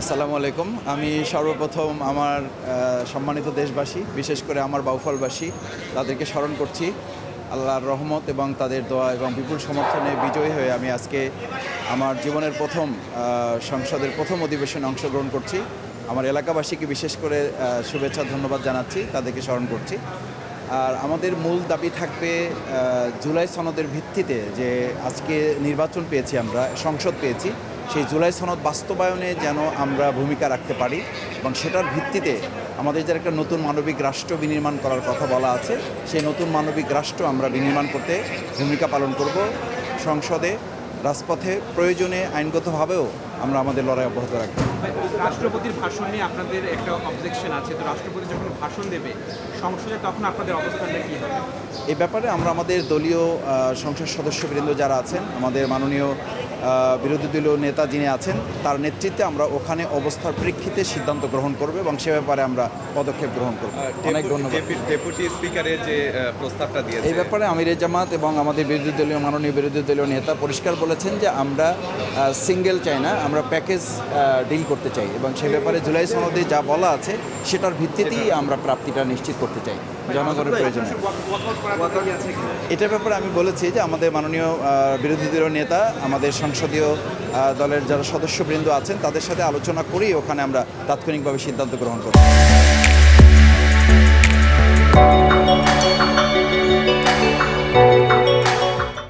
আসসালামু আলাইকুম। আমি সর্বপ্রথম আমার সম্মানিত দেশবাসী, বিশেষ করে আমার বাউফলবাসী, তাদেরকে স্মরণ করছি। আল্লাহর রহমত এবং তাদের দোয়া এবং বিপুল সমর্থনে বিজয়ী হয়ে আমি আজকে আমার জীবনের প্রথম সংসদের প্রথম অধিবেশনে অংশগ্রহণ করছি। আমার এলাকাবাসীকে বিশেষ করে শুভেচ্ছা ধন্যবাদ জানাচ্ছি, তাদেরকে স্মরণ করছি। আর আমাদের মূল দাবি থাকবে জুলাই সনদের ভিত্তিতে যে আজকে নির্বাচন পেয়েছি, আমরা সংসদ পেয়েছি, সেই জুলাই সনদ বাস্তবায়নে যেন আমরা ভূমিকা রাখতে পারি এবং সেটার ভিত্তিতে আমাদের যে একটা নতুন মানবিক রাষ্ট্র বিনির্মাণ করার কথা বলা আছে, সেই নতুন মানবিক রাষ্ট্র আমরা বিনির্মাণ করতে ভূমিকা পালন করব। সংসদে, রাজপথে, প্রয়োজনে আইনগতভাবেও আমরা আমাদের লড়াই অব্যাহত রাখব। রাষ্ট্রপতির ভাষণ নিয়ে আপনাদের একটা অবজেকশন আছে, তো রাষ্ট্রপতি যখন ভাষণ দেবে সংসদে, তখন আপনাদের অবস্থানটা কী হবে? এই ব্যাপারে আমরা আমাদের দলীয় সংসদ সদস্যবৃন্দ যারা আছেন, আমাদের মাননীয় বিরোধী দলীয় নেতা যিনি আছেন, তার নেতৃত্বে আমরা ওখানে অবস্থার প্রেক্ষিতে সিদ্ধান্ত গ্রহণ করব এবং সে ব্যাপারে আমরা পদক্ষেপ গ্রহণ করব। অনেক ধন্যবাদ। ডেপুটি স্পিকারের যে প্রস্তাবটা দিয়েছে, এই ব্যাপারে আমির জামাত এবং আমাদের বিরোধী দলীয় মাননীয় বিরোধী দলীয় নেতা পরিষ্কার বলেছেন যে আমরা সিঙ্গেল চাই না, আমরা প্যাকেজ ডিল করতে চাই এবং সে ব্যাপারে জুলাই সনদে যা বলা আছে সেটার ভিত্তিতেই আমরা প্রাপ্তিটা নিশ্চিত করতে চাই জনগণের প্রয়োজনে। এটার ব্যাপারে আমি বলেছি যে আমাদের মাননীয় বিরোধী দলীয় নেতা, আমাদের সংসদীয় দলের যারা সদস্যবৃন্দ আছেন তাদের সাথে আলোচনা করেই ওখানে আমরা তাৎক্ষণিকভাবে সিদ্ধান্ত গ্রহণ করব।